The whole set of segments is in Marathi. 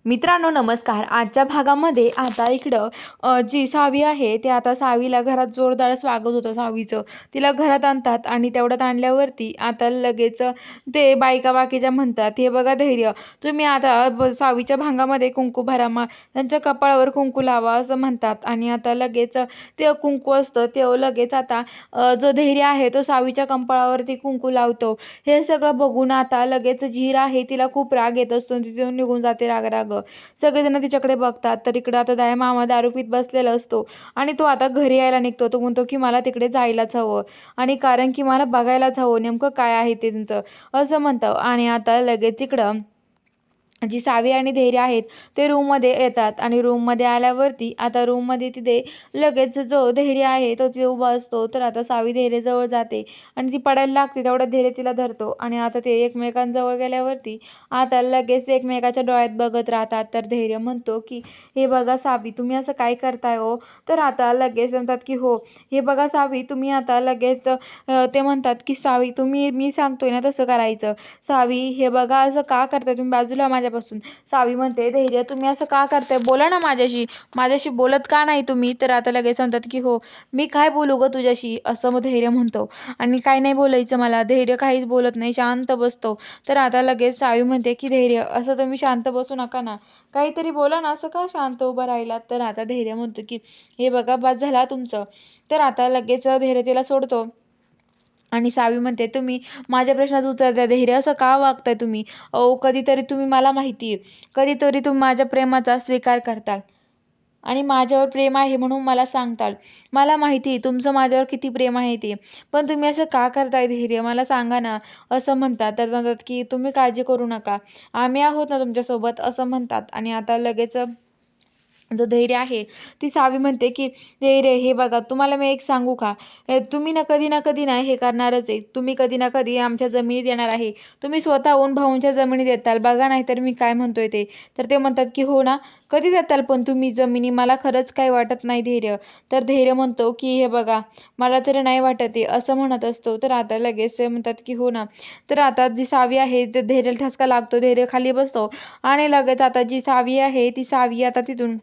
मित्रांनो नमस्कार. आजच्या भागामध्ये आता इकडं जी सावी आहे ते आता सावीला घरात जोरदार स्वागत होतं सावीचं. तिला घरात आणतात आणि तेवढ्यात आणल्यावरती आता लगेच ते बायका बाकीच्या म्हणतात, "हे बघा धैर्य, तुम्ही आता सावीच्या भांगामध्ये कुंकू भरा, त्यांच्या कपाळावर कुंकू लावा," असं म्हणतात. आणि आता लगेच ते कुंकू असतं ते लगेच आता जो धैर्य आहे तो सावीच्या कपाळावरती कुंकू लावतो. हे सगळं बघून आता लगेच जीर आहे तिला खूप राग येत असतो आणि तिथून निघून जाते राग. सगळेजण तिच्याकडे बघतात तर इकडे आता दया मामा दारू पीत बसलेला असतो आणि तो आता घरी यायला निघतो. तो म्हणतो की मला तिकडे जायलाच हवं आणि कारण की मला बघायलाच हवं नेमकं काय आहे ते त्यांचं, असं म्हणतो. आणि आता लगेच तिकडं जी सावी आणि धैर्य आहेत ते रूममध्ये येतात आणि रूममध्ये आल्यावरती आता रूममध्ये तिथे लगेच जो धैर्य आहे तो तिथे उभा असतो. तर आता सावी धैर्यजवळ जाते आणि ती पडायला लागते, तेवढ्यात धैर्य तिला धरतो आणि आता ते एकमेकांजवळ गेल्यावरती आता लगेच एकमेकाच्या डोळ्यात बघत राहतात. तर धैर्य म्हणतो की हे बघा सावी, तुम्ही असं काय करताय हो? तर आता लगेच म्हणतात की हो, हे बघा सावी, तुम्ही आता लगेच ते म्हणतात की सावी, तुम्ही मी सांगतोय ना तसं करायचं. सावी, हे बघा असं का करताय तुम्ही, बाजूला माझ्यापासून. सावी म्हणते, धैर्य तुम्ही असं का करताय, बोला ना माझ्याशी, माझ्याशी बोलत का नाही तुम्ही? तर आता लगेच म्हणतात की हो, मी काय बोलू ग तुझ्याशी, असं मग धैर्य म्हणतो. आणि काय नाही बोलायचं मला. धैर्य काहीच बोलत नाही, शांत बसतो. तर आता लगेच सावी म्हणते की धैर्य, असं तुम्ही शांत बसू नका ना, काहीतरी बोला ना, असं का शांत उभं राहिलात? तर आता धैर्य म्हणतो की हे बघा बस झाला तुमचं. तर आता लगेच धैर्य तिला सोडतो आणि सावी म्हणते, तुम्ही माझ्या प्रश्नाचं उत्तर द्या धैर्य, असं का वागताय तुम्ही? अहो कधीतरी तुम्ही, मला माहिती आहे, कधीतरी तुम्ही माझ्या प्रेमाचा स्वीकार करताल आणि माझ्यावर प्रेम आहे म्हणून मला सांगताल. मला माहिती आहे तुमचं माझ्यावर किती प्रेम आहे ते. पण तुम्ही असं का करताय धैर्य, मला सांगा ना, असं म्हणतात. तर म्हणतात की तुम्ही काळजी करू नका, आम्ही आहोत ना तुमच्यासोबत, असं म्हणतात. आणि आता लगेच जो धैर्य आहे ती सावी म्हणते की धैर्य, हे बघा तुम्हाला मी एक सांगू का, तुम्ही ना कधी ना हे करणारच आहे, तुम्ही कधी ना कधी आमच्या जमिनीत येणार आहे, तुम्ही स्वतःहून भाऊंच्या जमिनीत येताल बघा, नाही तर मी काय म्हणतोय ते. तर ते म्हणतात की हो ना, कधी जाताल पण तुम्ही जमिनी, मला खरंच काही वाटत नाही धैर्य. तर धैर्य म्हणतो की हे बघा, मला तरी नाही वाटत आहे, असं म्हणत असतो. तर आता लगेच ते म्हणतात की हो ना. तर आता जी सावी आहे ते धैर्याला ठसका लागतो, धैर्य खाली बसतो आणि लगेच आता जी सावी आहे ती सावी आता तिथून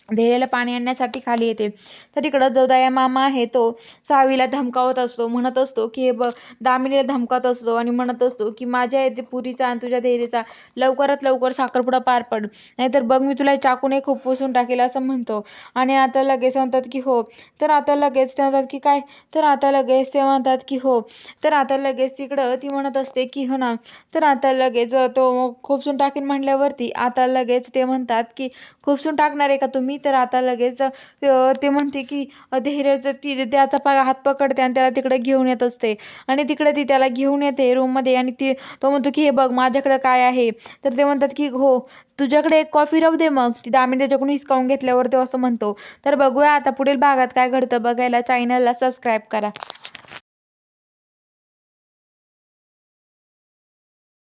धैर्याला पाणी आणण्यासाठी खाली येते. तर इकडं जो दया मामा आहे तो सावीला धमकावत असतो, म्हणत असतो की हे बघ, दामिनीला धमकावत असतो आणि म्हणत असतो की माझ्या येथे पुरीचा आणि तुझ्या धैर्याचा लवकरात लवकर साखरपुडा पार पड, नाहीतर बघ मी तुला चाकूने खूप पुसून टाकेल, असं म्हणतो. आणि आता लगेच म्हणतात की हो. तर आता लगेच ते म्हणतात की काय, तर आता लगेच ते म्हणतात की हो. तर आता लगेच तिकडं ती म्हणत असते की हो ना. तर आता लगेच तो खुपसून टाकेन म्हणल्यावरती आता लगेच ते म्हणतात की खुपसून टाकणार आहे का तुम्ही? तर आता लगेच ते म्हणते की धैर्याचं ती त्याचा हात पकडते आणि त्याला तिकडे घेऊन येत असते आणि तिकडे ती त्याला घेऊन येते रूममध्ये आणि तो म्हणतो की हे बघ माझ्याकडे काय आहे. तर ते म्हणतात की हो, तुझ्याकडे एक कॉफी राहू दे मग, ती दामिनी त्याच्याकडून हिसकावून घेतल्यावर तो असं म्हणतो. तर बघूया आता पुढील भागात काय घडतं, बघायला चॅनलला सबस्क्राईब करा.